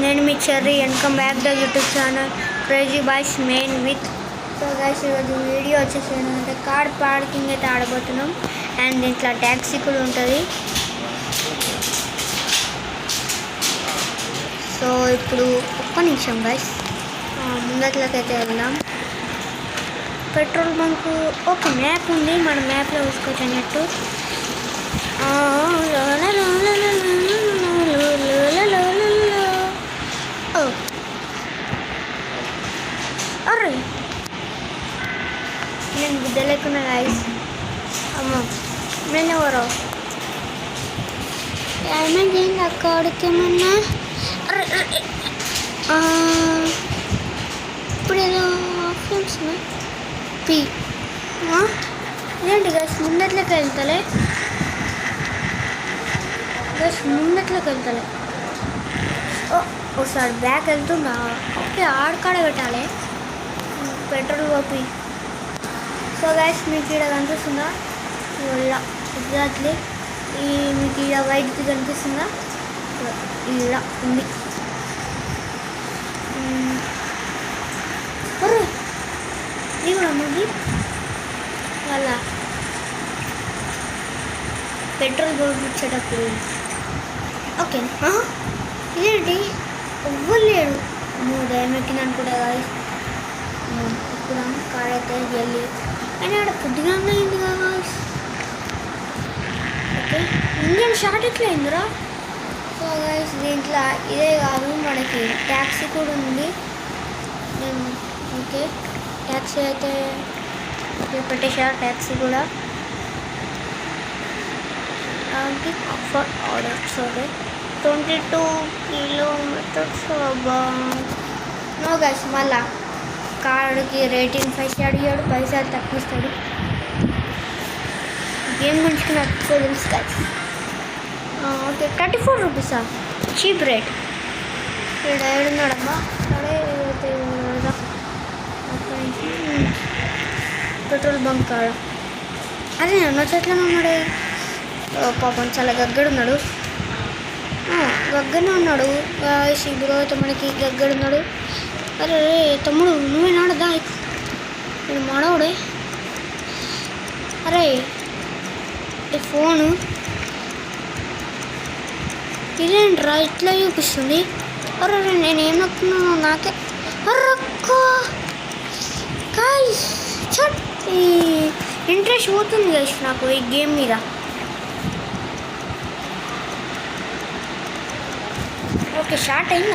నేను మీ Cherry welcome back the YouTube channel crazy boys మెయిన్ విత్. సో గైస్ ఈరోజు వీడియో వచ్చేసి ఏంటంటే కార్ పార్కింగ్ అయితే ఆడబోతున్నాం. అండ్ దీంట్లో ట్యాక్సీ కూడా ఉంటుంది. సో ఇప్పుడు ఒక్క నిమిషం గైస్, ముందట్లోకి అయితే వెళ్దాం. పెట్రోల్ బంక్ ఓకే, మ్యాప్ ఉంది, మన మ్యాప్లో చూసుకోవచ్చు అన్నట్టు. అరే నేను బుద్ధ లేకున్నా గైస్. అమ్మ నేను ఎవరో ఏమైంది అక్కడికి ఏమన్నా. ఇప్పుడు ఏదో ఆప్షన్స్ పి ఇదేంటి గైస్, ముందట్లోకి వెళ్తలే గైస్, ముందట్లోకి వెళ్తలే. ఒకసారి బ్యాక్ వెళ్తుందా? ఓకే, ఆడకాడ పెట్టాలి పెట్రోల్ పోపి. సో గైస్ మీకు ఇక్కడ కనిపిస్తుందా? ఇలా ఎగ్జాక్ట్లీ మీకు ఇక్కడ వైట్ది కనిపిస్తుందా? ఇలా ఉంది. ఇది కూడా ఉంది. వాళ్ళ పెట్రోల్ పోపించేటప్పుడు ఓకే. ఇదేంటి ఎవ్వరు లేడు, ఉదయం ఎక్కినాను కూడా గాయస్. ఇప్పుడు కార్ అయితే వెళ్ళి అయినా ఆడ పొద్దుగా అయింది కదా గాయస్. ఓకే, ఇంజన్ షార్ట్ ఎట్లా అయిందిరా. సో గాయస్ దీంట్లో ఇదే కాదు, మనకి ట్యాక్సీ కూడా ఉంది. ఓకే, ట్యాక్సీ అయితే పెట్టేసా. ట్యాక్సీ కూడా offer orders okay 22 kilometres. No guys, మళ్ళా కార్డుకి రేటింగ్ 5 అడిగాడు, పైసలు తక్కువ ఇస్తాడు. గేమ్ గురించి నాకు తెలుసు గైస్. ఓకే 34 రూపీసా, చీప్ రేట్. ఇక్కడ ఏడున్నాడమ్మా, అదే పెట్రోల్ బంక్ కాడ. అదే అన్న చెట్లనే ఉన్నాడే. పాపం చాలా గగ్గడున్నాడు, గగ్గనే ఉన్నాడు. బ్రో అయితే మనకి గగ్గడున్నాడు. అరే తమ్ముడు నువ్వే నాడదా, నేను మాడవుడే. అరే ఈ ఫోను ఇదేంట్రా ఇట్లా చూపిస్తుంది. అరే నేనేం నొక్కున్నాను నాకే. అరక్క గాయ్స్ చట్, ఈ ఇంట్రెస్ట్ పోతుంది గైస్ నాకు ఈ గేమ్ మీద. ఓకే షార్ట్ అయింది.